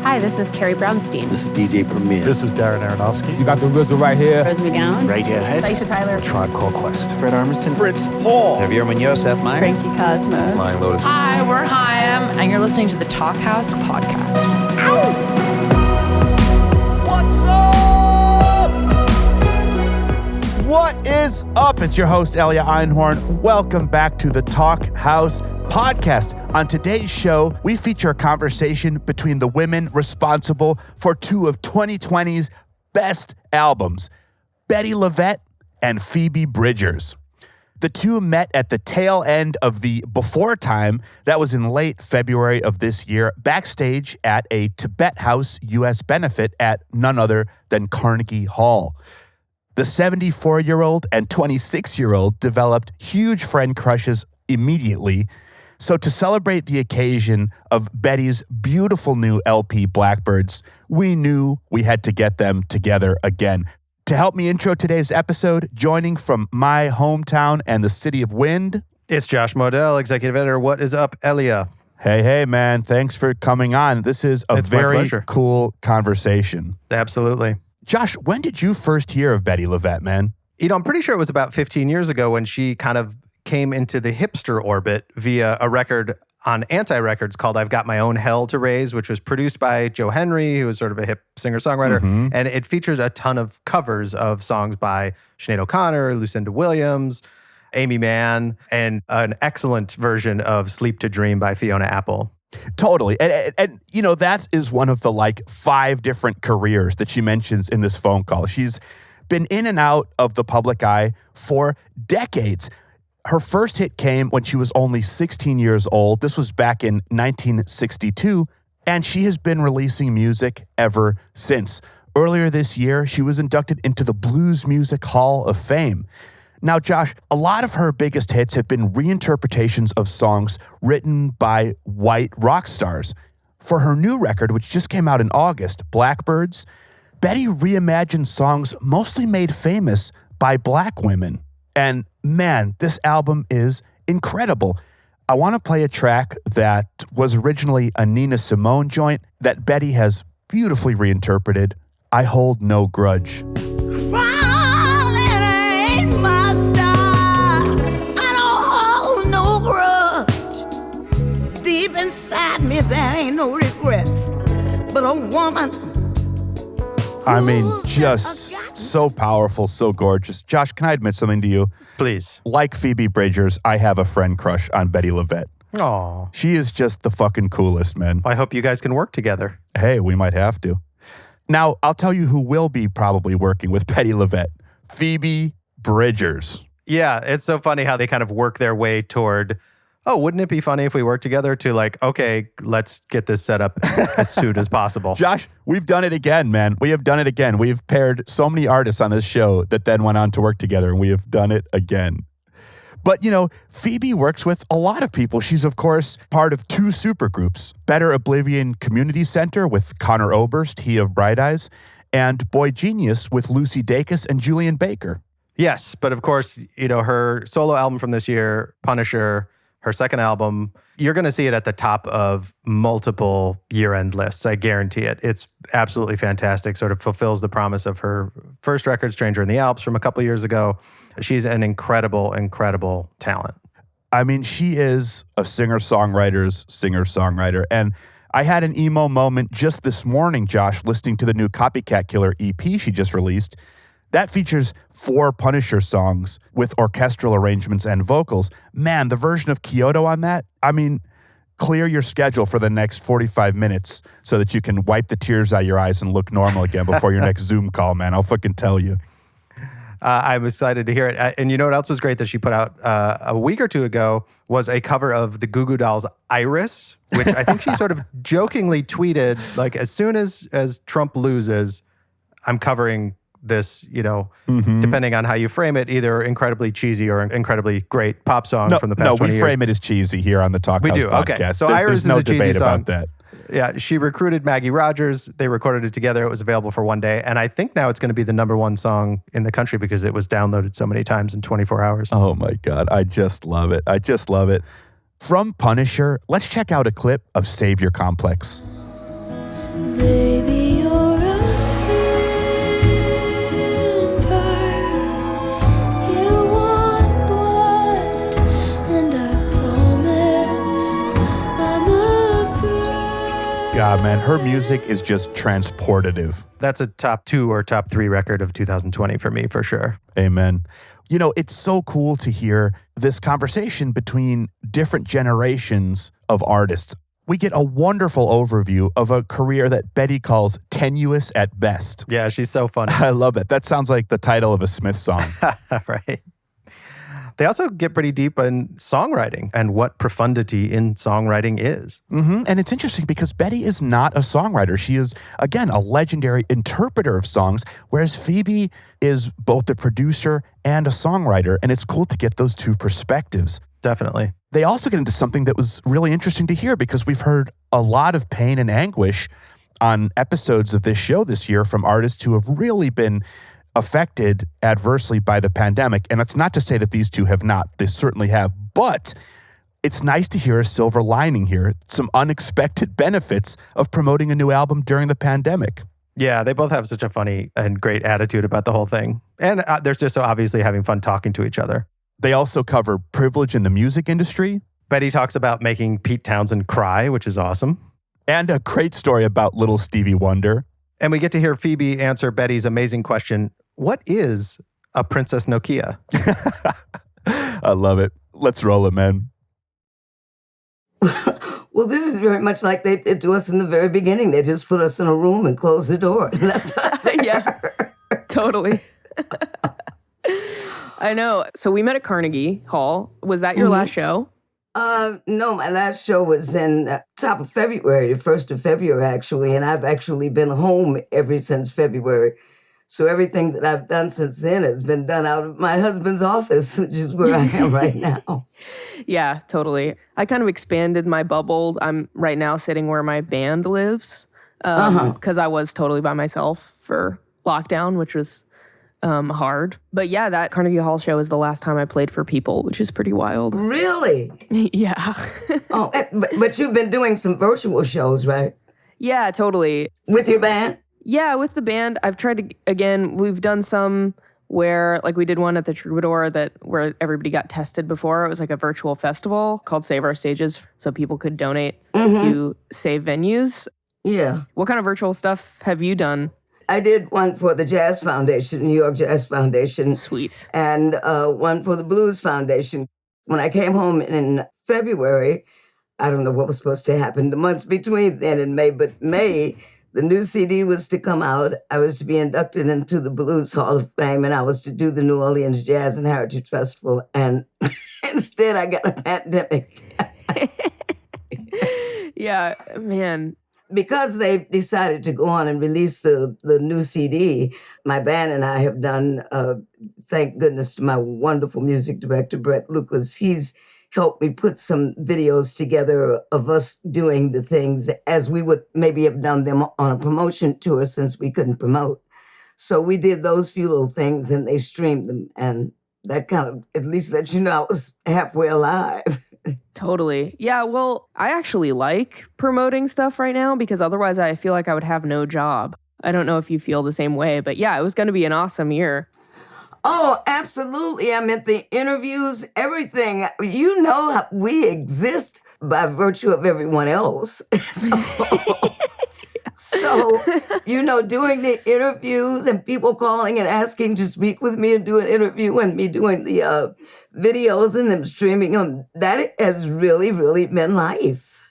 Hi, this is Carrie Brownstein. This is DJ Premier. This is Darren Aronofsky. You got the RZA right here. Rose McGowan. Radiohead. Aisha Tyler. Tribe Called Quest. Fred Armisen. Prince Paul. Javier Munoz. Seth Meyers. Frankie Cosmos. Flying Lotus. Hi, we're Chaim, and you're listening to the Talk House podcast. Ow! What's up? What is up? It's your host, Elia Einhorn. Welcome back to the Talk House podcast. On today's show, we feature a conversation between the women responsible for two of 2020's best albums, Bettye LaVette and Phoebe Bridgers. The two met at the tail end of the Before time that was in late February of this year, backstage at a Tibet House US benefit at none other than Carnegie Hall. The 74-year-old and 26-year-old developed huge friend crushes immediately. So to celebrate the occasion of Betty's beautiful new LP, Blackbirds, we knew we had to get them together again. To help me intro today's episode, joining from my hometown and the city of Wind, It's Josh Modell, executive editor. What is up, Elia? Hey, man. Thanks for coming on. This is a very cool conversation. Absolutely. Josh, when did you first hear of Bettye LaVette, man? You know, I'm pretty sure it was about 15 years ago when she kind of came into the hipster orbit via a record on Anti-Records called I've Got My Own Hell to Raise, which was produced by Joe Henry, who was sort of a hip singer-songwriter. Mm-hmm. And it featured a ton of covers of songs by Sinead O'Connor, Lucinda Williams, Amy Mann, and an excellent version of Sleep to Dream by Fiona Apple. Totally. And you know, that is one of the 5 different careers that she mentions in this phone call. She's been in and out of the public eye for decades. Her first hit came when she was only 16 years old. This was back in 1962, and she has been releasing music ever since. Earlier this year, she was inducted into the Blues Music Hall of Fame. Now, Josh, a lot of her biggest hits have been reinterpretations of songs written by white rock stars. For her new record, which just came out in August, Blackbirds, Bettye reimagined songs mostly made famous by black women. And man, this album is incredible. I want to play a track that was originally a Nina Simone joint that Bettye has beautifully reinterpreted, I Hold No Grudge. Inside me, there ain't no regrets, but a woman. I mean, just so powerful, so gorgeous. Josh, can I admit something to you? Please. Like Phoebe Bridgers, I have a friend crush on Bettye LaVette. Aw. She is just the fucking coolest, man. I hope you guys can work together. Hey, we might have to. Now, I'll tell you who will be probably working with Bettye LaVette. Phoebe Bridgers. Yeah, it's so funny how they kind of work their way toward, oh, wouldn't it be funny if we worked together to okay, let's get this set up as soon as possible. Josh, we've done it again, man. We have done it again. We've paired so many artists on this show that then went on to work together, and we have done it again. But, you know, Phoebe works with a lot of people. She's, of course, part of 2 supergroups, Better Oblivion Community Center with Connor Oberst, he of Bright Eyes, and Boy Genius with Lucy Dacus and Julian Baker. Yes, but of course, you know, her solo album from this year, Punisher, her second album, you're going to see it at the top of multiple year-end lists. I guarantee it. It's absolutely fantastic. Sort of fulfills the promise of her first record, Stranger in the Alps, from a couple years ago. She's an incredible, incredible talent. I mean, she is a singer-songwriter's singer-songwriter. And I had an emo moment just this morning, Josh, listening to the new Copycat Killer EP she just released. That features 4 Punisher songs with orchestral arrangements and vocals. Man, the version of Kyoto on that, I mean, clear your schedule for the next 45 minutes so that you can wipe the tears out of your eyes and look normal again before your next Zoom call, man. I'll fucking tell you. I'm excited to hear it. And you know what else was great that she put out a week or 2 ago was a cover of the Goo Goo Dolls' Iris, which I think she sort of jokingly tweeted, as soon as Trump loses, I'm covering this, you know, depending on how you frame it, either incredibly cheesy or incredibly great pop song from the past 20 years. No, we frame it as cheesy here on the Talk House podcast. Okay. So Iris is a cheesy song. About that. Yeah, she recruited Maggie Rogers. They recorded it together. It was available for one day. And I think now it's going to be the #1 song in the country because it was downloaded so many times in 24 hours. Oh my God. I just love it. I just love it. From Punisher, let's check out a clip of Savior Complex. God, man, her music is just transportative. That's a top 2 or top 3 record of 2020 for me, for sure. Amen. You know, it's so cool to hear this conversation between different generations of artists. We get a wonderful overview of a career that Bettye calls tenuous at best. Yeah, she's so funny. I love that. That sounds like the title of a Smith song. Right. They also get pretty deep in songwriting and what profundity in songwriting is. Mm-hmm. And it's interesting because Bettye is not a songwriter. She is, again, a legendary interpreter of songs, whereas Phoebe is both the producer and a songwriter. And it's cool to get those two perspectives. Definitely. They also get into something that was really interesting to hear because we've heard a lot of pain and anguish on episodes of this show this year from artists who have really been affected adversely by the pandemic. And that's not to say that these two have not. They certainly have. But it's nice to hear a silver lining here, some unexpected benefits of promoting a new album during the pandemic. Yeah, they both have such a funny and great attitude about the whole thing. And they're just so obviously having fun talking to each other. They also cover privilege in the music industry. Bettye talks about making Pete Townshend cry, which is awesome. And a great story about Little Stevie Wonder. And we get to hear Phoebe answer Betty's amazing question, what is a Princess Nokia? I love it. Let's roll it, man. Well, this is very much like they did to us in the very beginning. They just put us in a room and closed the door and left us there. Yeah, totally. I know. So we met at Carnegie Hall. Was that your last show? No, my last show was in top of February, the 1st of February, actually. And I've actually been home ever since February. So everything that I've done since then has been done out of my husband's office, which is where I am right now. Yeah, totally. I kind of expanded my bubble. I'm right now sitting where my band lives because I was totally by myself for lockdown, which was hard. But yeah, that Carnegie Hall show is the last time I played for people, which is pretty wild. Really? Yeah. Oh, but you've been doing some virtual shows, right? Yeah, totally. With your band? Yeah, with the band, I've tried to, again, we've done some where, like we did one at the Troubadour where everybody got tested before. It was like a virtual festival called Save Our Stages, so people could donate to save venues. Yeah. What kind of virtual stuff have you done? I did one for the Jazz Foundation, New York Jazz Foundation. Sweet. And one for the Blues Foundation. When I came home in February, I don't know what was supposed to happen the months between then and May, but May, the new CD was to come out. I was to be inducted into the Blues Hall of Fame, and I was to do the New Orleans Jazz and Heritage Festival. And instead, I got a pandemic. Yeah, man. Because they decided to go on and release the new CD, my band and I have done, thank goodness to my wonderful music director, Brett Lucas, he's helped me put some videos together of us doing the things as we would maybe have done them on a promotion tour since we couldn't promote. So we did those few little things and they streamed them. And that kind of at least let you know I was halfway alive. Totally. Yeah, well, I actually like promoting stuff right now because otherwise I feel like I would have no job. I don't know if you feel the same way, but yeah, it was going to be an awesome year. Oh, absolutely. I meant the interviews, everything. You know, we exist by virtue of everyone else. So, you know, doing the interviews and people calling and asking to speak with me and do an interview and me doing the videos and them streaming them, that has really, really been life.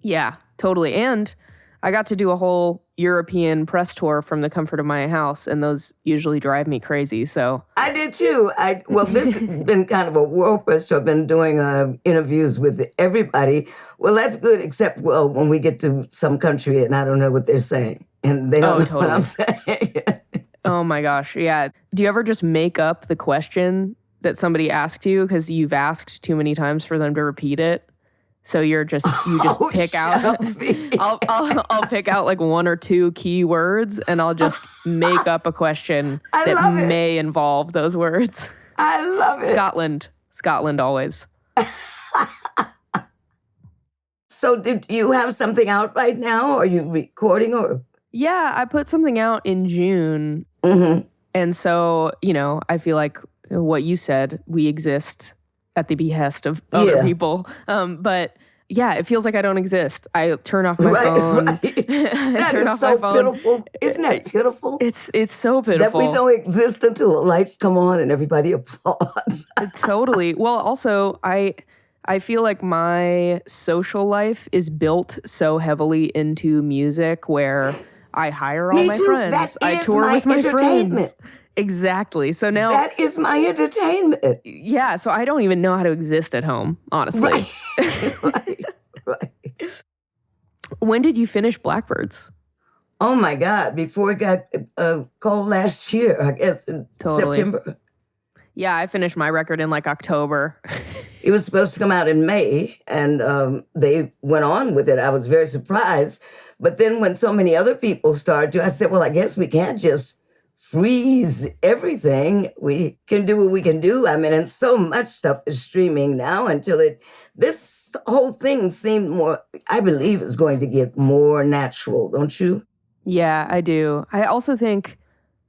Yeah, totally. And I got to do a whole European press tour from the comfort of my house, and those usually drive me crazy, so. I did too. Well, this has been kind of a world press tour. I've been doing interviews with everybody. Well, that's good, except, well, when we get to some country and I don't know what they're saying, and they don't know what I'm saying. Oh my gosh, yeah. Do you ever just make up the question that somebody asked you because you've asked too many times for them to repeat it? So you just pick out. I'll pick out like one or two key words, and I'll just make up a question that may involve those words. I love it. Scotland always. So do you have something out right now? Are you recording or? Yeah, I put something out in June, and so I feel like what you said, we exist at the behest of other people. But yeah, it feels like I don't exist. I turn off my phone. Right. I That turn is off so my phone. pitiful. Isn't that pitiful? It's so That pitiful. we don't exist until the lights come on and everybody applauds. Totally. Well, also, I feel like my social life is built so heavily into music where I hire all Me my too. friends. That I is tour my with my entertainment. friends. Exactly. So now, That is my entertainment. yeah, so I don't even know how to exist at home, honestly. Right. When did you finish Blackbirds? Oh my God! Before it got cold last year, I guess in Totally. September. Yeah, I finished my record in like October. It was supposed to come out in May, and they went on with it. I was very surprised. But then when so many other people started to, I said, well, I guess we can't just freeze everything. We can do what we can do. I mean, and so much stuff is streaming now this whole thing seemed more, I believe is going to get more natural, don't you? Yeah, I do. I also think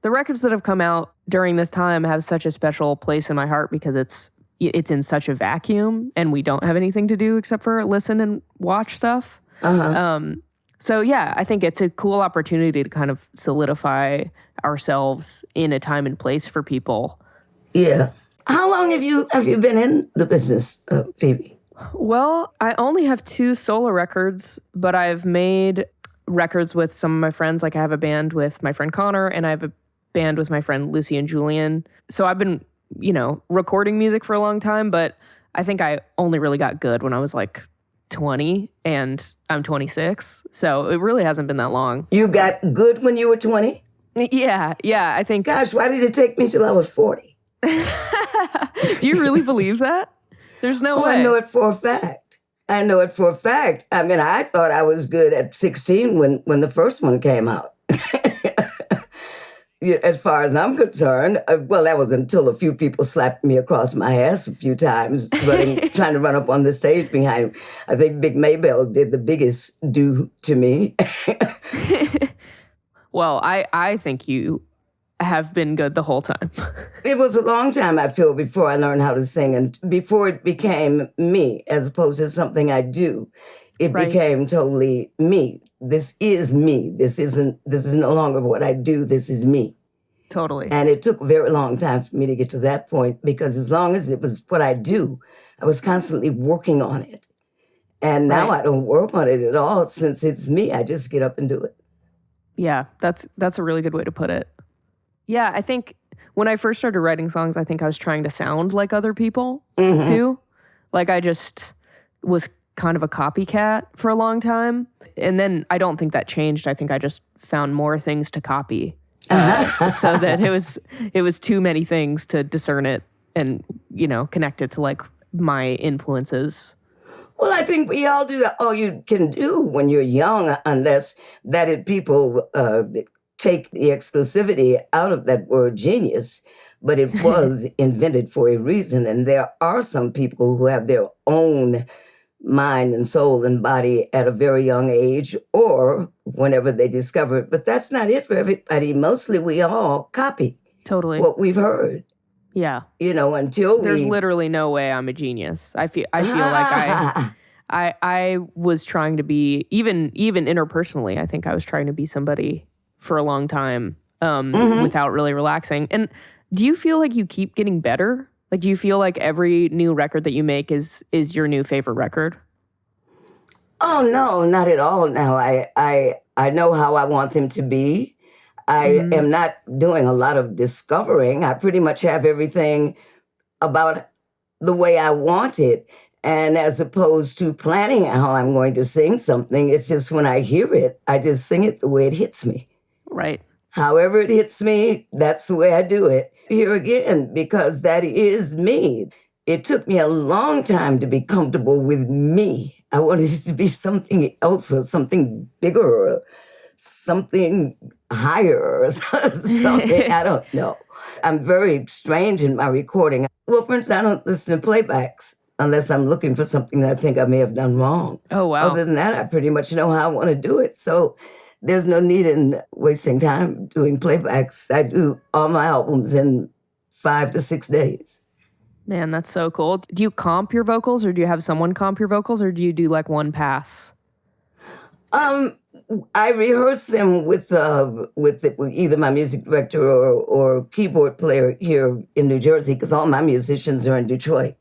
the records that have come out during this time have such a special place in my heart because it's in such a vacuum and we don't have anything to do except for listen and watch stuff. So yeah, I think it's a cool opportunity to kind of solidify ourselves in a time and place for people. Yeah. How long have you been in the business, Phoebe? Well, I only have 2 solo records, but I've made records with some of my friends. Like I have a band with my friend Connor and I have a band with my friend Lucy and Julian. So I've been, recording music for a long time, but I think I only really got good when I was like 20 and I'm 26. So it really hasn't been that long. You got good when you were 20? Yeah, I think. Gosh, why did it take me till I was 40? Do you really believe that? There's no way. I know it for a fact. I mean, I thought I was good at 16 when the first one came out. As far as I'm concerned, well, that was until a few people slapped me across my ass a few times, trying to run up on the stage behind. I think Big Maybell did the biggest do to me. Well, I think you have been good the whole time. It was a long time, I feel, before I learned how to sing and before it became me as opposed to something I do. It became totally me. This is me. This is no longer what I do. This is me. Totally. And it took a very long time for me to get to that point because as long as it was what I do, I was constantly working on it. And now I don't work on it at all. Since it's me, I just get up and do it. Yeah, that's a really good way to put it. Yeah, I think when I first started writing songs, I think I was trying to sound like other people too. Like I just was kind of a copycat for a long time. And then I don't think that changed. I think I just found more things to copy. So that it was too many things to discern it and, connect it to like my influences. Well, I think we all do that. All you can do when you're young, unless people take the exclusivity out of that word genius, but it was invented for a reason. And there are some people who have their own mind and soul and body at a very young age or whenever they discover it. But that's not it for everybody. Mostly we all copy what we've heard. Yeah. Until there's literally no way I'm a genius. I feel like I was trying to be, even interpersonally, I think I was trying to be somebody for a long time without really relaxing. And do you feel like you keep getting better? Like, do you feel like every new record that you make is your new favorite record? Oh, no, not at all. Now, I know how I want them to be. I am not doing a lot of discovering. I pretty much have everything about the way I want it. And as opposed to planning how I'm going to sing something, it's just when I hear it, I just sing it the way it hits me. Right. However it hits me, that's the way I do it. Here again, because that is me. It took me a long time to be comfortable with me. I wanted it to be something else or something bigger or something higher or something. I don't know. I'm very strange in my recording. Well, for instance, I don't listen to playbacks unless I'm looking for something that I think I may have done wrong. Oh, wow. Other than that, I pretty much know how I want to do it. So there's no need in wasting time doing playbacks. I do all my albums in 5 to 6 days. Man, that's so cool. Do you comp your vocals, or do you have someone comp your vocals, or do you do like one pass? I rehearse them with either my music director or keyboard player here in New Jersey, because all my musicians are in Detroit.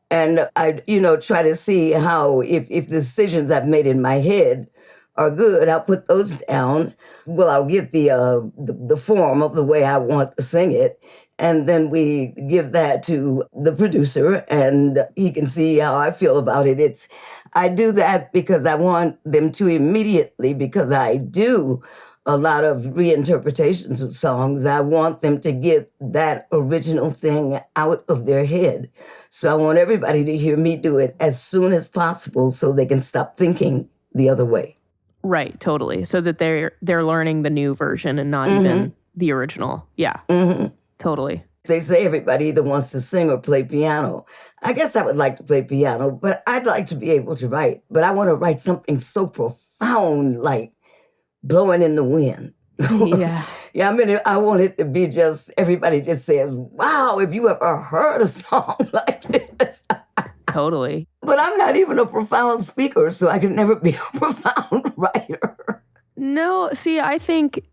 And I, try to see how, if the decisions I've made in my head are good, I'll put those down. Well, I'll give the form of the way I want to sing it. And then we give that to the producer, and he can see how I feel about it. I do that because I want them to immediately, because I do a lot of reinterpretations of songs, I want them to get that original thing out of their head. So I want everybody to hear me do it as soon as possible so they can stop thinking the other way. Right, totally. So that they're learning the new version and not even the original. Yeah, totally. They say everybody either wants to sing or play piano. I guess I would like to play piano, but I'd like to be able to write. But I want to write something so profound, like Blowing in the Wind. Yeah. Yeah, I mean, I want it to be just, everybody just says, wow, have you ever heard a song like this? Totally. But I'm not even a profound speaker, so I can never be a profound writer. No, see, I think,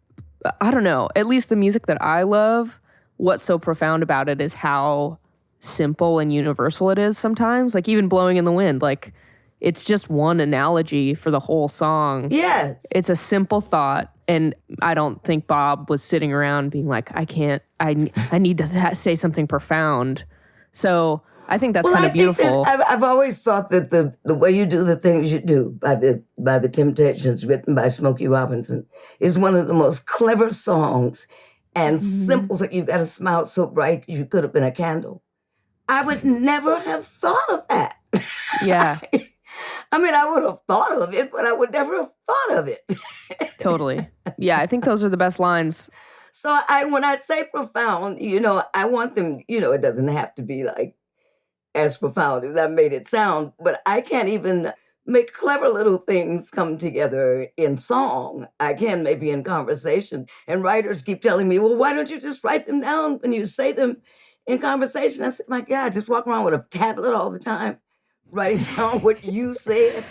I don't know, at least the music that I love, what's so profound about it is how simple and universal it is sometimes. Like even Blowing in the Wind, like it's just one analogy for the whole song. Yes. It's a simple thought. And I don't think Bob was sitting around being like, I need to say something profound. So I think that's kind of beautiful. I've always thought that the way you do the things you do by the Temptations, written by Smokey Robinson, is one of the most clever songs and simple. So you got a smile so bright you could have been a candle. I would never have thought of that. Yeah. I mean, I would have thought of it, but I would never have thought of it. Totally. Yeah, I think those are the best lines. So when I say profound, I want them, it doesn't have to be like as profound as I made it sound, but I can't even make clever little things come together in song. I can maybe in conversation. And writers keep telling me, well, why don't you just write them down when you say them in conversation? I said, my God, just walk around with a tablet all the time, writing down what you said.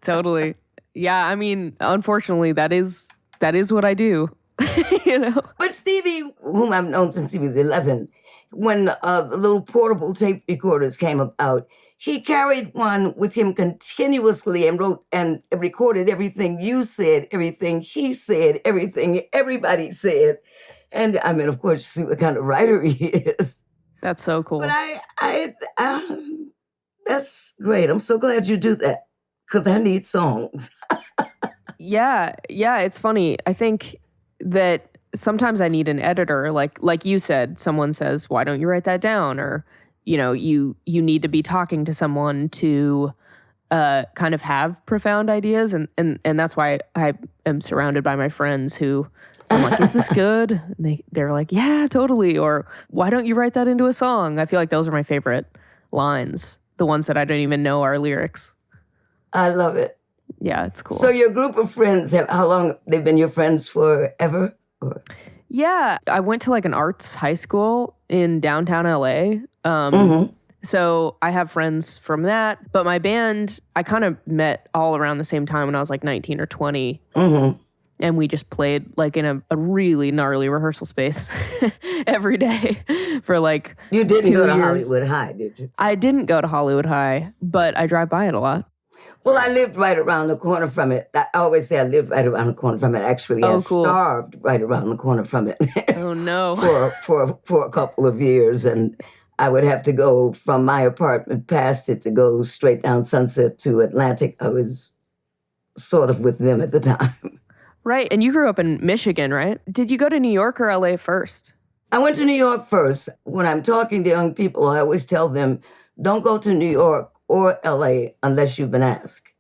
Totally. Yeah, I mean, unfortunately, that is what I do. But Stevie, whom I've known since he was 11, when the little portable tape recorders came about, he carried one with him continuously and wrote and recorded everything you said, everything he said, everything everybody said. And I mean, of course, you see what kind of writer he is. That's so cool. But I that's great. I'm so glad you do that, because I need songs. Yeah, it's funny. I think that sometimes I need an editor, like you said, someone says, why don't you write that down? Or, you need to be talking to someone to kind of have profound ideas. And that's why I am surrounded by my friends who I'm like, is this good? And they're like, yeah, totally. Or why don't you write that into a song? I feel like those are my favorite lines, the ones that I don't even know are lyrics. I love it. Yeah, it's cool. So your group of friends, how long they've been your friends forever? Or? Yeah, I went to like an arts high school in downtown LA. So I have friends from that. But my band, I kind of met all around the same time when I was like 19 or 20. And we just played like in a really gnarly rehearsal space every day for like You didn't 2 go to years. Hollywood High, did you? I didn't go to Hollywood High, but I drive by it a lot. Well, I lived right around the corner from it. I always say I lived right around the corner from it. Actually, I cool. starved right around the corner from it. Oh, no. for a couple of years. And I would have to go from my apartment past it to go straight down Sunset to Atlantic. I was sort of with them at the time. Right. And you grew up in Michigan, right? Did you go to New York or LA first? I went to New York first. When I'm talking to young people, I always tell them, don't go to New York or LA unless you've been asked.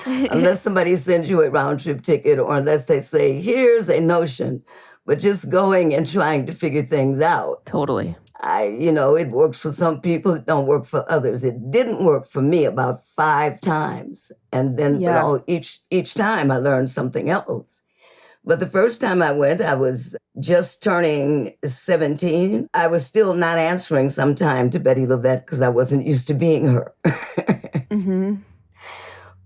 Unless somebody sends you a round trip ticket, or unless they say, here's a notion. But just going and trying to figure things out. Totally. It works for some people, it don't work for others. It didn't work for me about 5 times. And then each time I learned something else. But the first time I went, I was just turning 17. I was still not answering sometime to Bettye LaVette because I wasn't used to being her. Mm-hmm.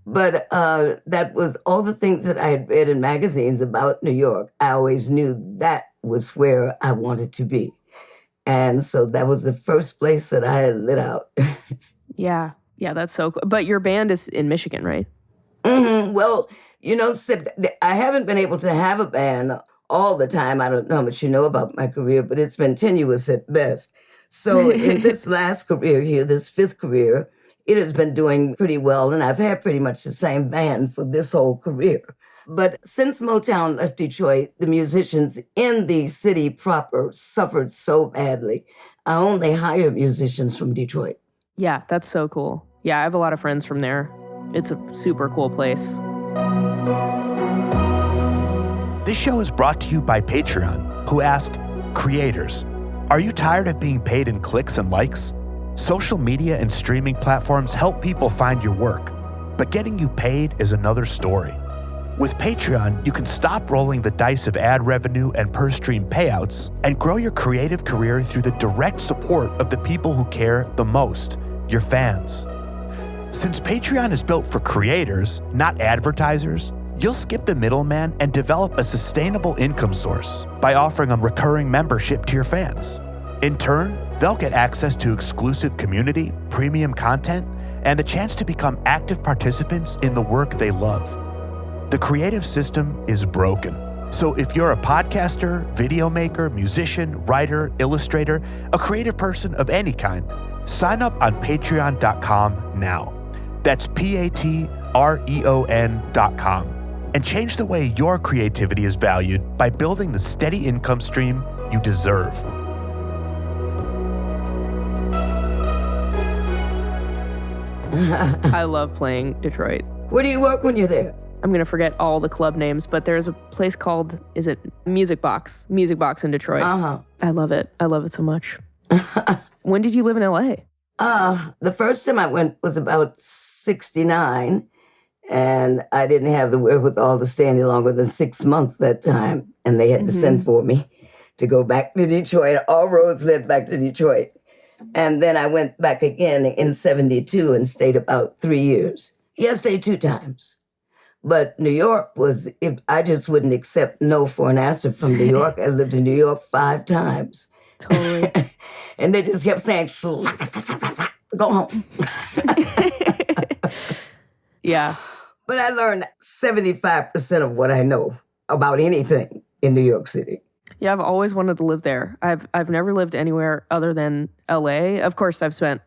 But that was all the things that I had read in magazines about New York. I always knew that was where I wanted to be. And so that was the first place that I had lit out. Yeah. Yeah, that's so cool. But your band is in Michigan, right? Mm-hmm. Well, you know, I haven't been able to have a band all the time. I don't know how much you know about my career, but it's been tenuous at best. So in this last career here, this fifth career, it has been doing pretty well. And I've had pretty much the same band for this whole career. But since Motown left Detroit, the musicians in the city proper suffered so badly. I only hire musicians from Detroit. Yeah, that's so cool. Yeah, I have a lot of friends from there. It's a super cool place. This show is brought to you by Patreon, who ask, creators, are you tired of being paid in clicks and likes? Social media and streaming platforms help people find your work, but getting you paid is another story. With Patreon, you can stop rolling the dice of ad revenue and per-stream payouts and grow your creative career through the direct support of the people who care the most, your fans. Since Patreon is built for creators, not advertisers, you'll skip the middleman and develop a sustainable income source by offering a recurring membership to your fans. In turn, they'll get access to exclusive community, premium content, and the chance to become active participants in the work they love. The creative system is broken. So if you're a podcaster, video maker, musician, writer, illustrator, a creative person of any kind, sign up on patreon.com now. That's patreon.com. And change the way your creativity is valued by building the steady income stream you deserve. I love playing Detroit. Where do you work when you're there? I'm going to forget all the club names, but there's a place called, is it Music Box? Music Box in Detroit. Uh-huh. I love it. I love it so much. When did you live in LA? The first time I went was about 69, and I didn't have the wherewithal to stay any longer than 6 months that time, and they had to send for me to go back to Detroit. All roads led back to Detroit. And then I went back again in 72 and stayed about 3 years. Yeah, I stayed 2 times. But New York was, I just wouldn't accept no for an answer from New York. I lived in New York 5 times. Totally. And they just kept saying, go home. Yeah. But I learned 75% of what I know about anything in New York City. Yeah, I've always wanted to live there. I've never lived anywhere other than LA. Of course, I've spent,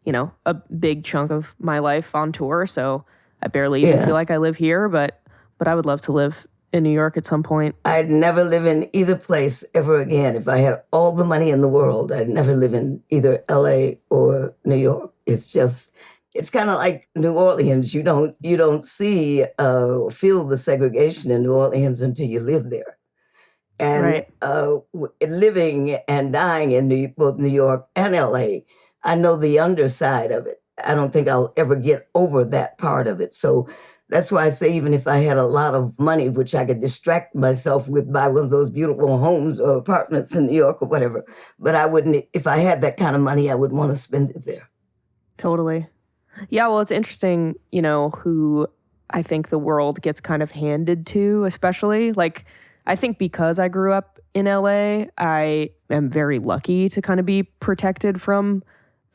a big chunk of my life on tour, so I barely even feel like I live here, but I would love to live in New York at some point. I'd never live in either place ever again. If I had all the money in the world, I'd never live in either LA or New York. It's kind of like New Orleans. You don't see, feel the segregation in New Orleans until you live there. And living and dying in both New York and LA, I know the underside of it. I don't think I'll ever get over that part of it. So that's why I say even if I had a lot of money, which I could distract myself with, buy one of those beautiful homes or apartments in New York or whatever, but I wouldn't, if I had that kind of money, I would want to spend it there. Totally. Yeah, well, it's interesting, who I think the world gets kind of handed to, especially. Like, I think because I grew up in LA, I am very lucky to kind of be protected from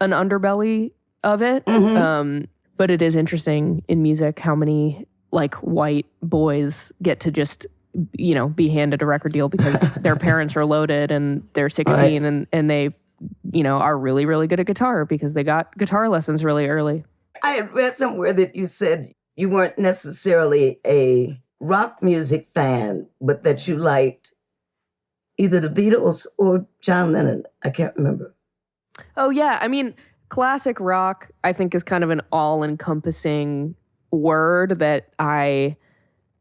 an underbelly of it. Mm-hmm. But it is interesting in music how many white boys get to just, be handed a record deal because their parents are loaded and they're 16 and they, are really, really good at guitar because they got guitar lessons really early. I had read somewhere that you said you weren't necessarily a rock music fan, but that you liked either the Beatles or John Lennon. I can't remember. Oh, yeah. I mean, classic rock, I think, is kind of an all-encompassing word that I,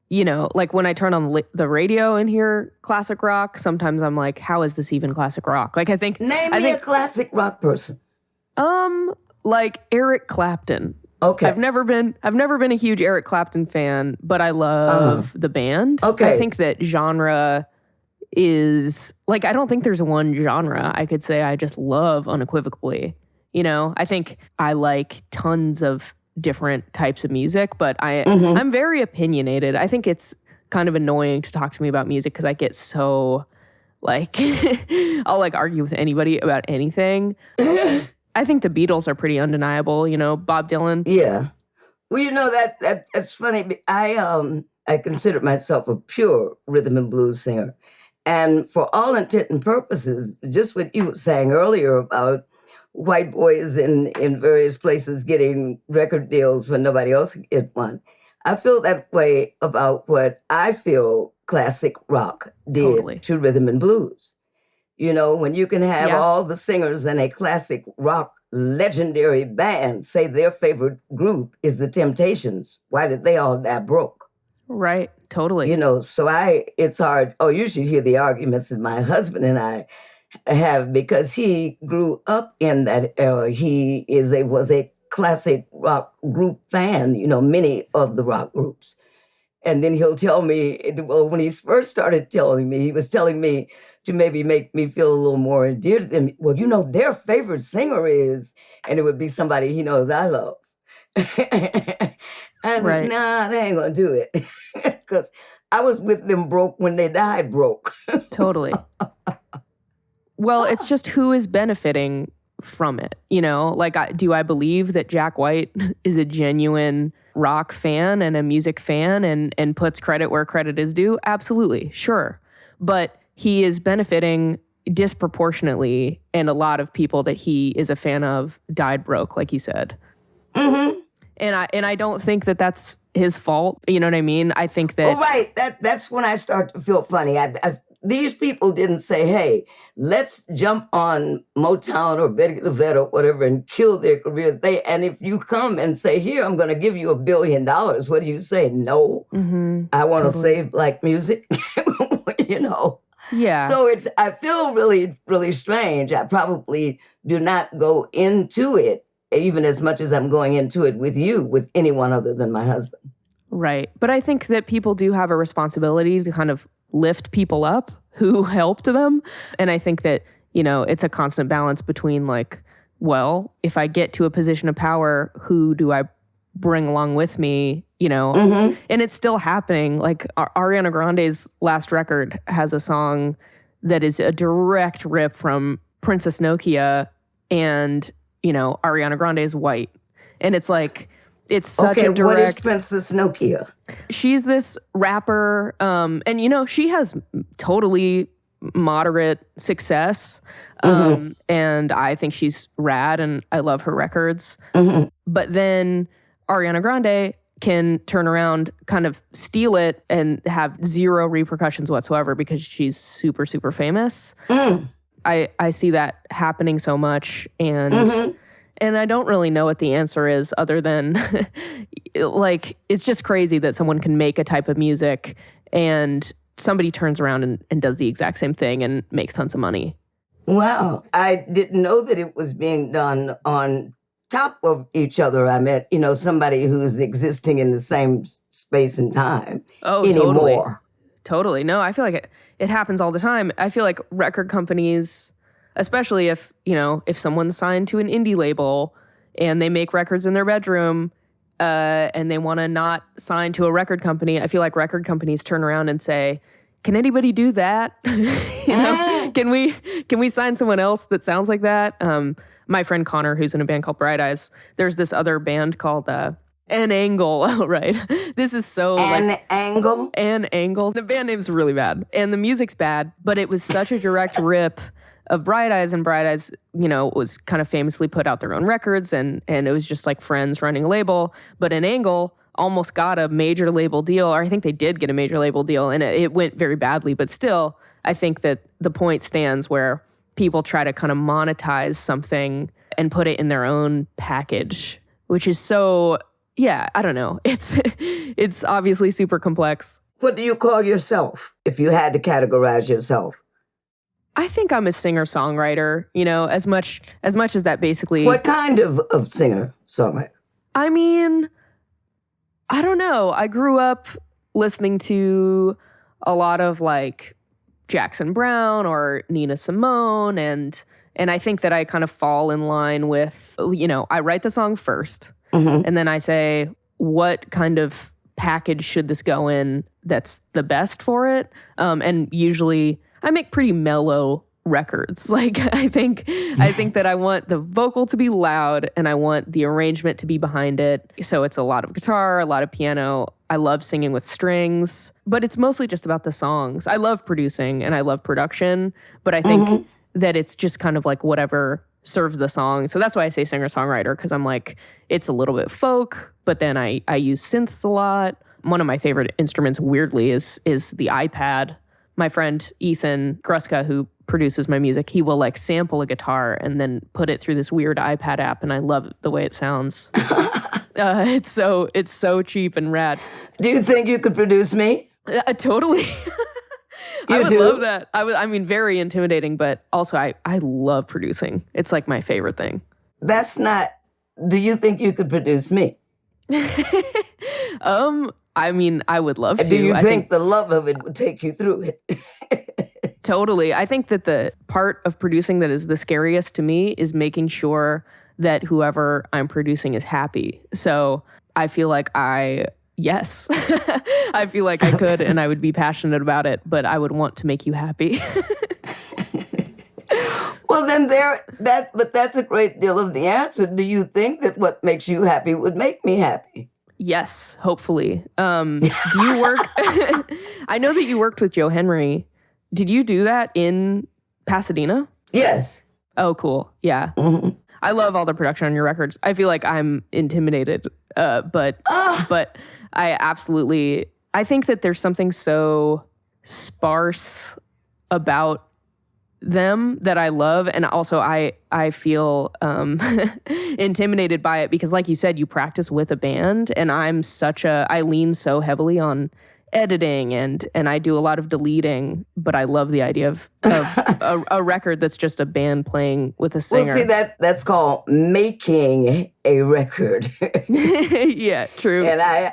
when I turn on the radio and hear classic rock, sometimes I'm like, how is this even classic rock? I think... Name me a classic rock person. Like Eric Clapton. Okay. I've never been a huge Eric Clapton fan, but I love the band. Okay. I think that genre is like, I don't think there's one genre I could say I just love unequivocally. You know, I think I like tons of different types of music, but I'm very opinionated. I think it's kind of annoying to talk to me about music because I get so like I'll like argue with anybody about anything. I think the Beatles are pretty undeniable, you know, Bob Dylan. Yeah. Well, you know, that's funny. I consider myself a pure rhythm and blues singer. And for all intent and purposes, just what you were saying earlier about white boys in various places getting record deals when nobody else could get one, I feel that way about what I feel classic rock did to rhythm and blues. You know, when you can have all the singers in a classic rock legendary band say their favorite group is the Temptations, why did they all die broke? Right, totally. You know, so it's hard. Oh, you should hear the arguments that my husband and I have because he grew up in that era. He was a classic rock group fan, you know, many of the rock groups. And then he'll tell me, well, when he first started telling me, he was telling me to maybe make me feel a little more endeared to them. Well, you know, their favorite singer is, and it would be somebody he knows I love. I said, nah, they ain't gonna do it. Because I was with them broke when they died broke. Totally. Well, it's just who is benefiting from it, you know? Like, do I believe that Jack White is a genuine rock fan and a music fan and puts credit where credit is due? Absolutely, sure. But he is benefiting disproportionately, and a lot of people that he is a fan of died broke, like he said. Mm-hmm. And I don't think that that's his fault. You know what I mean? I think that... Oh, right. That's when I start to feel funny. These people didn't say, hey, let's jump on Motown or Bettye LaVette or whatever and kill their career. And if you come and say, here, I'm going to give you $1 billion, what do you say? No. Mm-hmm. I want to save black music. You know? Yeah. So I feel really, really strange. I probably do not go into it even as much as I'm going into it with you, with anyone other than my husband. Right. But I think that people do have a responsibility to kind of lift people up who helped them. And I think that, you know, it's a constant balance between like, well, if I get to a position of power, who do I bring along with me, you know? Mm-hmm. And it's still happening. Like Ariana Grande's last record has a song that is a direct rip from Princess Nokia, and you know, Ariana Grande is white. And it's like, it's such a direct... what is Princess Nokia? She's this rapper, and you know, she has totally moderate success. And I think she's rad and I love her records. Mm-hmm. But then Ariana Grande can turn around, kind of steal it and have zero repercussions whatsoever because she's super, super famous. Mm. I see that happening so much, and I don't really know what the answer is other than like, it's just crazy that someone can make a type of music and somebody turns around and does the exact same thing and makes tons of money. Wow. I didn't know that it was being done on top of each other. I meant, you know, somebody who's existing in the same space and time anymore. Totally. No, I feel like it happens all the time. I feel like record companies, especially if, you know, if someone's signed to an indie label and they make records in their bedroom and they want to not sign to a record company, I feel like record companies turn around and say, can anybody do that? You know, can we sign someone else that sounds like that? My friend Connor, who's in a band called Bright Eyes, there's this other band called An Angle. Oh, right. This is so Angle? An Angle. The band name's really bad and the music's bad, but it was such a direct rip of Bright Eyes, and Bright Eyes, you know, was kind of famously put out their own records, and it was just like friends running a label. But An Angle almost got a major label deal, or I think they did get a major label deal, and it went very badly. But still, I think that the point stands where people try to kind of monetize something and put it in their own package, which is so, yeah, I don't know. It's obviously super complex. What do you call yourself if you had to categorize yourself? I think I'm a singer-songwriter, you know, as much as that basically... What kind of singer-songwriter? I mean, I don't know. I grew up listening to a lot of like Jackson Browne or Nina Simone, and I think that I kind of fall in line with, I write the song first, and then I say, what kind of package should this go in that's the best for it? And usually I make pretty mellow records. Like I think that I want the vocal to be loud and I want the arrangement to be behind it. So it's a lot of guitar, a lot of piano. I love singing with strings, but it's mostly just about the songs. I love producing and I love production, but I think that it's just kind of like whatever serves the song. So that's why I say singer-songwriter, because I'm like, it's a little bit folk, but then I use synths a lot. One of my favorite instruments, weirdly, is the iPad. My friend Ethan Gruska, who produces my music, he will like sample a guitar and then put it through this weird iPad app, and I love the way it sounds. It's so cheap and rad. Do you think you could produce me? Totally. I would do? love that. I mean, very intimidating, but also I love producing. It's like my favorite thing. That's not. Do you think you could produce me? I mean, I would love to. Do you think the love of it would take you through it? Totally. I think that the part of producing that is the scariest to me is making sure that whoever I'm producing is happy. So I feel like yes, I feel like I could and I would be passionate about it, but I would want to make you happy. Well, then but that's a great deal of the answer. Do you think that what makes you happy would make me happy? Yes, hopefully. Do you work? I know that you worked with Joe Henry. Did you do that in Pasadena? Yes. Oh, cool. Yeah. I love all the production on your records. I feel like I'm intimidated, but I think that there's something so sparse about them that I love, and also I feel intimidated by it because, like you said, you practice with a band, and I lean so heavily on editing and I do a lot of deleting, but I love the idea of a record that's just a band playing with a singer. Well, see, that's called making a record. Yeah, true. And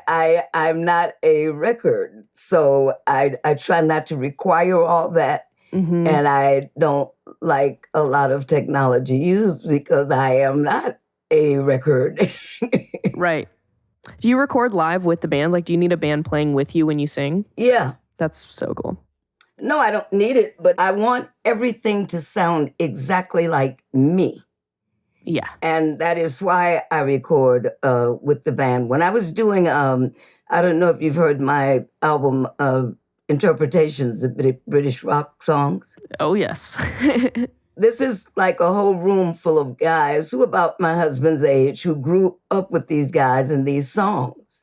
I'm not a record, so I try not to require all that. And I don't like a lot of technology used because I am not a record. Right. Do you record live with the band? Like, do you need a band playing with you when you sing? Yeah. That's so cool. No, I don't need it, but I want everything to sound exactly like me. Yeah. And that is why I record with the band. When I was doing, I don't know if you've heard my album, interpretations of British rock songs. Oh, yes. This is like a whole room full of guys who about my husband's age who grew up with these guys and these songs.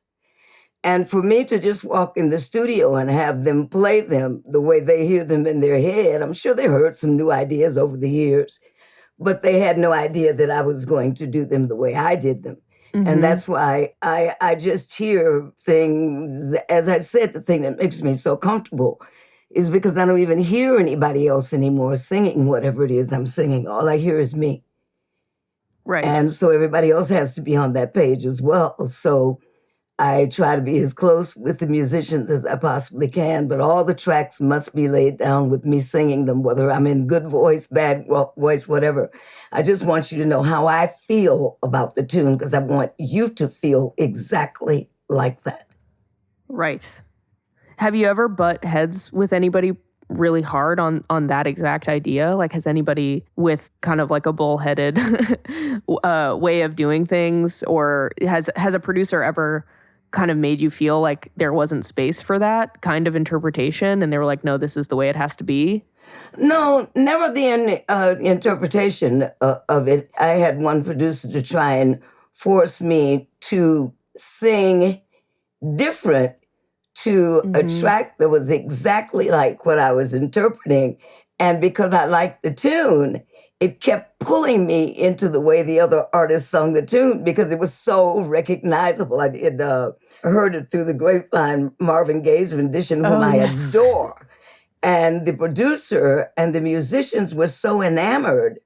And for me to just walk in the studio and have them play them the way they hear them in their head, I'm sure they heard some new ideas over the years, but they had no idea that I was going to do them the way I did them. And that's why I just hear things. As I said, the thing that makes me so comfortable is because I don't even hear anybody else anymore singing whatever it is I'm singing. All I hear is me. Right. And so everybody else has to be on that page as well. So I try to be as close with the musicians as I possibly can, but all the tracks must be laid down with me singing them, whether I'm in good voice, bad voice, whatever. I just want you to know how I feel about the tune because I want you to feel exactly like that. Right. Have you ever butt heads with anybody really hard on that exact idea? Like, has anybody with kind of like a bullheaded way of doing things, or has a producer ever kind of made you feel like there wasn't space for that kind of interpretation and they were like, no, this is the way it has to be? No, never the interpretation of it. I had one producer to try and force me to sing different to a track that was exactly like what I was interpreting. And because I liked the tune, it kept pulling me into the way the other artists sung the tune because it was so recognizable. I did heard it through the grapevine, Marvin Gaye's rendition, whom I adore. And the producer and the musicians were so enamored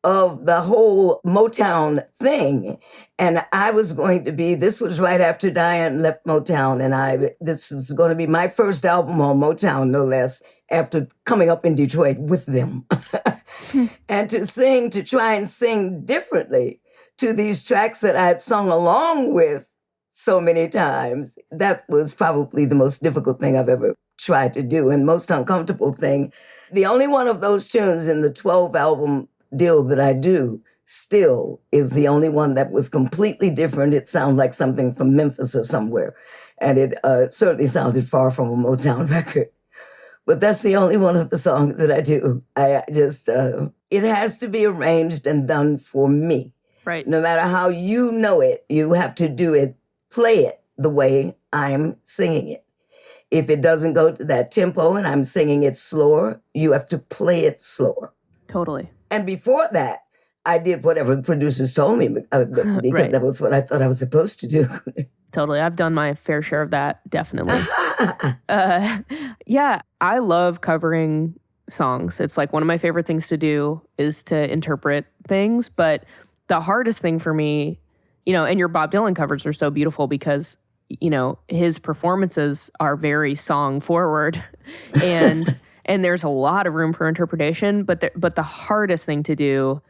of the whole Motown thing. And I was going to be, this was right after Diane left Motown, and this was going to be my first album on Motown, no less, after coming up in Detroit with them. And to try and sing differently to these tracks that I had sung along with so many times, that was probably the most difficult thing I've ever tried to do, and most uncomfortable thing. The only one of those tunes in the 12-album deal that I do still is the only one that was completely different. It sounded like something from Memphis or somewhere, and it certainly sounded far from a Motown record. But that's the only one of the songs that I do. I just, it has to be arranged and done for me. Right. No matter how you know it, you have to do it, play it the way I'm singing it. If it doesn't go to that tempo and I'm singing it slower, you have to play it slower. Totally. And before that, I did whatever the producers told me because Right. that was what I thought I was supposed to do. Totally. I've done my fair share of that, definitely. Yeah, I love covering songs. It's like one of my favorite things to do is to interpret things. But the hardest thing for me, and your Bob Dylan covers are so beautiful because, his performances are very song forward and there's a lot of room for interpretation. But the hardest thing to do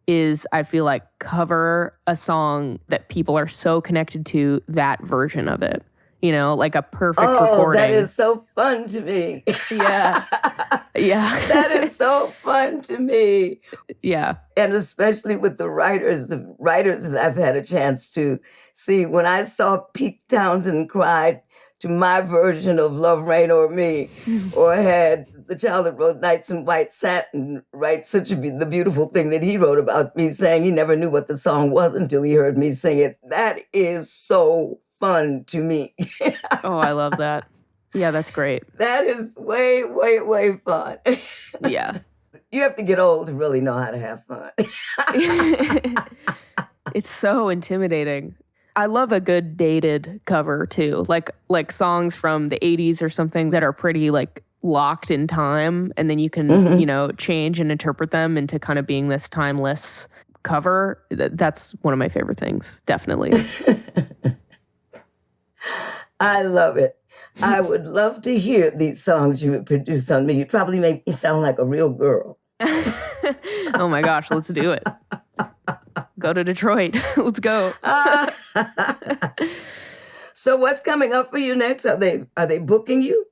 is, I feel like, cover a song that people are so connected to that version of it. Like a perfect recording. That is so fun to me. Yeah. Yeah. That is so fun to me. Yeah. And especially with the writers that I've had a chance to see. When I saw Pete Townshend cried to my version of Love, Rain, or Me, or had the child that wrote Nights in White Satin write the beautiful thing that he wrote about me, saying he never knew what the song was until he heard me sing it. That is so fun to me. Oh, I love that. Yeah, that's great. That is way, way, way fun. Yeah. You have to get old to really know how to have fun. It's so intimidating. I love a good dated cover too, like songs from the 80s or something that are pretty like locked in time, and then you can change and interpret them into kind of being this timeless cover. That's one of my favorite things, definitely. I love it. I would love to hear these songs you would produce on me. You'd probably make me sound like a real girl. Oh my gosh, let's do it. Go to Detroit. Let's go. So what's coming up for you next? Are they booking you?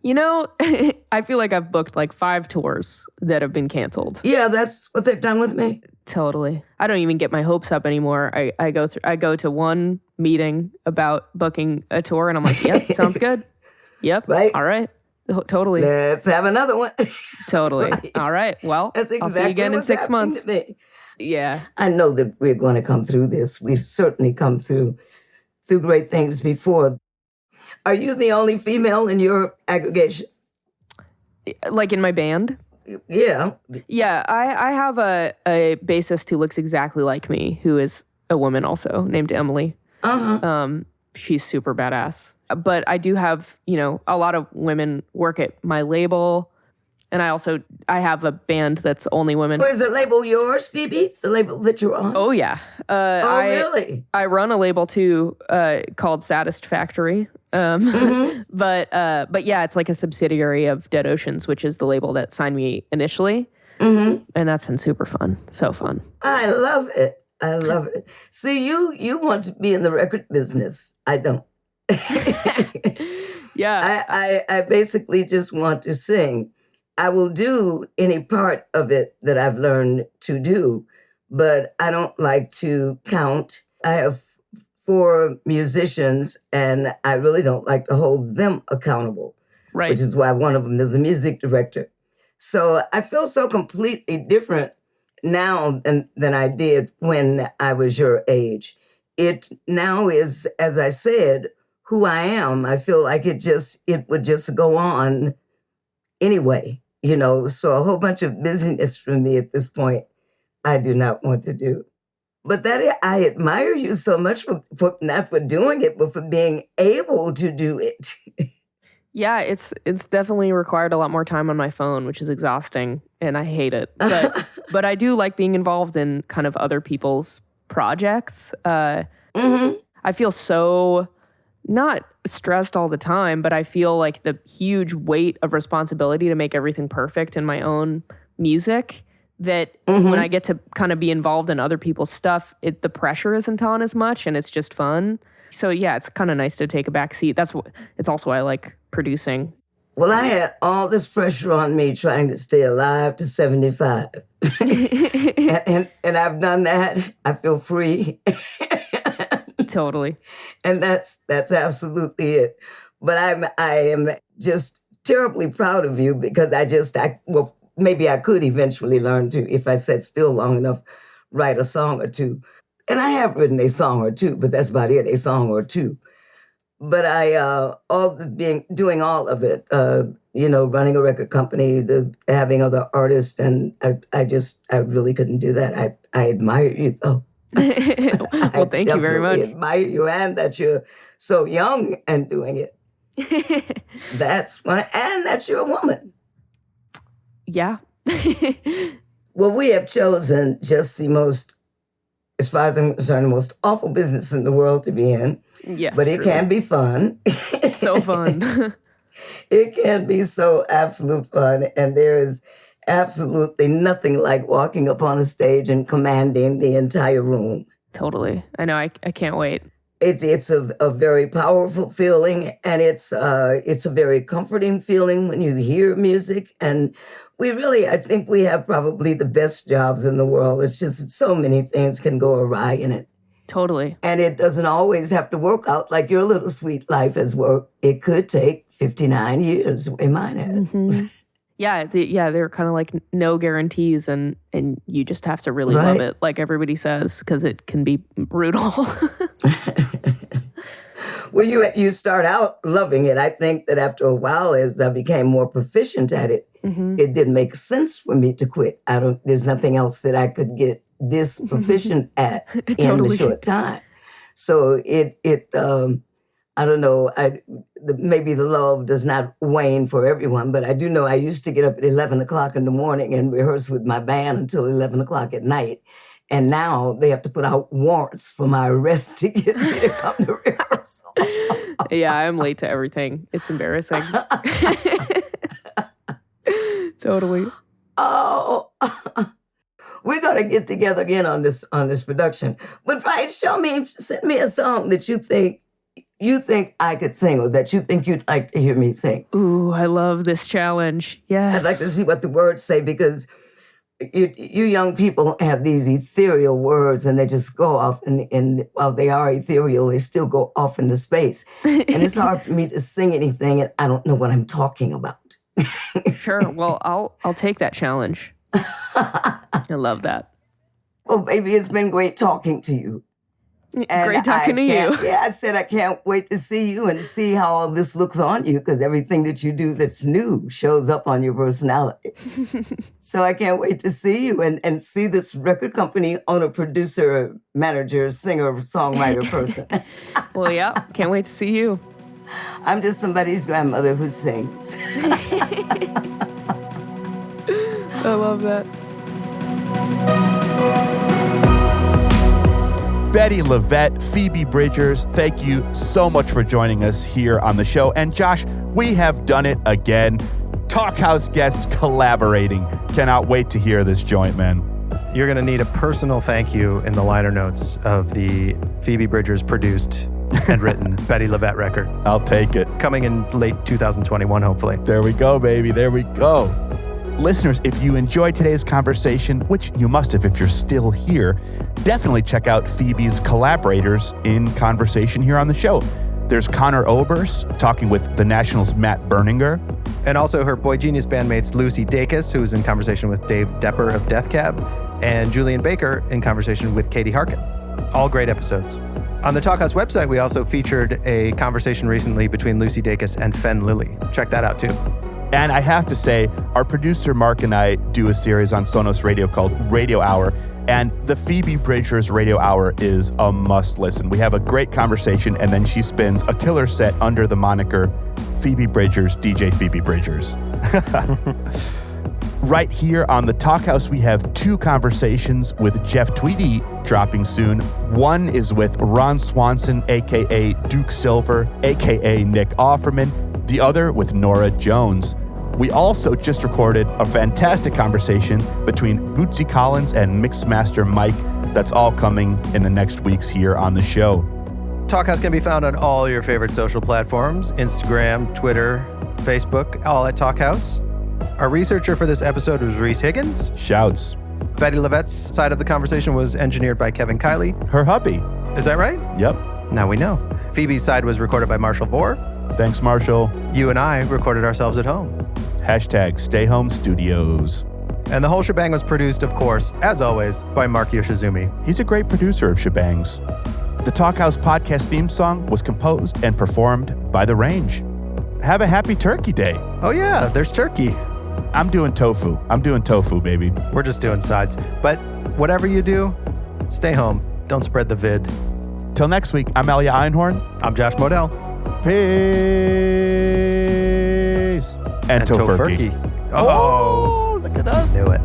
I feel like I've booked like 5 tours that have been canceled. Yeah, that's what they've done with me. Totally. I don't even get my hopes up anymore. I go to one meeting about booking a tour and I'm like, yep, sounds good. Yep. Right. All right. Totally. Let's have another one. Totally. Right. All right. Well, That's exactly I'll see you again in what's 6 happening months. to me. Yeah. I know that we're going to come through this. We've certainly come through great things before. Are you the only female in your aggregation? Like in my band? Yeah. Yeah. I have a bassist who looks exactly like me, who is a woman also, named Emily. Uh-huh. She's super badass. But I do have, a lot of women work at my label. And I have a band that's only women. Or is the label yours, Phoebe? The label that you're on? Oh, yeah. Really? I run a label too called Saddest Factory. But yeah, it's like a subsidiary of Dead Oceans, which is the label that signed me initially. Mm-hmm. And that's been super fun. So fun. I love it. I love it. See, you want to be in the record business. I don't. Yeah. I basically just want to sing. I will do any part of it that I've learned to do, but I don't like to count. I have 4 musicians, and I really don't like to hold them accountable, Right. which is why one of them is a music director. So I feel so completely different now than I did when I was your age. It now is, as I said, who I am. I feel like it would just go on anyway. So a whole bunch of busyness for me at this point, I do not want to do. But that I admire you so much for not for doing it, but for being able to do it. Yeah, it's definitely required a lot more time on my phone, which is exhausting, and I hate it. But But I do like being involved in kind of other people's projects. I feel so not stressed all the time, but I feel like the huge weight of responsibility to make everything perfect in my own music that when I get to kind of be involved in other people's stuff, the pressure isn't on as much and it's just fun. So yeah, it's kind of nice to take a back seat. It's also why I like producing. Well, I had all this pressure on me trying to stay alive to 75. and I've done that. I feel free. Totally. And that's absolutely it. But I am just terribly proud of you because well, maybe I could eventually learn to, if I sat still long enough, write a song or two. And I have written a song or two, but that's about it, a song or two. But doing all of it, running a record company, having other artists, and I really couldn't do that. I admire you, though. Well, thank you very much. I admire you and that you're so young and doing it. That's fun, and that you're a woman. Yeah. Well, we have chosen just the most, as far as I'm concerned, the most awful business in the world to be in. Yes, but it can be fun. It's so fun. It can be so absolute fun, and there is absolutely nothing like walking up on a stage and commanding the entire room. Totally. I know. I can't wait. It's a very powerful feeling, and it's a very comforting feeling when you hear music. And I think we have probably the best jobs in the world. It's just that so many things can go awry in it. Totally. And it doesn't always have to work out like your little sweet life has worked. It could take 59 years, the way mine has. Mm-hmm. Yeah, they're kind of like no guarantees, and you just have to really love it, like everybody says, because it can be brutal. Well, you start out loving it. I think that after a while, as I became more proficient at it, it didn't make sense for me to quit. There's nothing else that I could get this proficient at in the short time. So I don't know, maybe the love does not wane for everyone, but I do know I used to get up at 11 o'clock in the morning and rehearse with my band until 11 o'clock at night. And now they have to put out warrants for my arrest to get me to come to rehearsal. Yeah, I'm late to everything. It's embarrassing. Totally. Oh, we're going to get together again on this production. But send me a song that you think I could sing, or that you think you'd like to hear me sing. Ooh, I love this challenge. Yes. I'd like to see what the words say, because you young people have these ethereal words, and they just go off, and while they are ethereal, they still go off into space. And it's hard for me to sing anything, and I don't know what I'm talking about. Sure. Well, I'll take that challenge. I love that. Well, baby, it's been great talking to you. And great talking to you. Yeah, I said I can't wait to see you and see how all this looks on you, because everything that you do that's new shows up on your personality. So I can't wait to see you and see this record company owner, producer, manager, singer, songwriter person. Well, yeah, can't wait to see you. I'm just somebody's grandmother who sings. I love that. Bettye LaVette, Phoebe Bridgers, thank you so much for joining us here on the show. And Josh, we have done it again. Talkhouse guests collaborating. Cannot wait to hear this joint, man. You're going to need a personal thank you in the liner notes of the Phoebe Bridgers produced and written Bettye LaVette record. I'll take it. Coming in late 2021, hopefully. There we go, baby. There we go. Listeners, if you enjoyed today's conversation, which you must have if you're still here, definitely check out Phoebe's collaborators in conversation here on the show. There's Connor Oberst talking with the National's Matt Berninger. And also her Boy Genius bandmates Lucy Dacus, who was in conversation with Dave Depper of Death Cab, and Julian Baker in conversation with Katie Harkin. All great episodes. On the Talkhouse website, we also featured a conversation recently between Lucy Dacus and Fen Lilly. Check that out too. And I have to say, our producer Mark and I do a series on Sonos Radio called Radio Hour, and the Phoebe Bridgers Radio Hour is a must listen. We have a great conversation, and then she spins a killer set under the moniker Phoebe Bridgers, DJ Phoebe Bridgers. Right here on the Talk House, we have 2 conversations with Jeff Tweedy dropping soon. One is with Ron Swanson, a.k.a. Duke Silver, a.k.a. Nick Offerman. The other with Nora Jones. We also just recorded a fantastic conversation between Bootsy Collins and Mixmaster Mike. That's all coming in the next weeks here on the show. Talkhouse can be found on all your favorite social platforms, Instagram, Twitter, Facebook, all at Talkhouse. Our researcher for this episode was Reese Higgins. Shouts. Bettye LaVette's side of the conversation was engineered by Kevin Kiley. Her hubby. Is that right? Yep. Now we know. Phoebe's side was recorded by Marshall Vore. Thanks, Marshall. You and I recorded ourselves at home. Hashtag Stay Home Studios. And the whole shebang was produced, of course, as always, by Mark Yoshizumi. He's a great producer of shebangs. The Talkhouse podcast theme song was composed and performed by The Range. Have a happy Turkey Day. Oh yeah, there's turkey. I'm doing tofu. Baby. We're just doing sides. But whatever you do, stay home. Don't spread the vid. Till next week, I'm Elia Einhorn. I'm Josh Modell. Peace. And tofurkey. Oh, Look at us. Knew it.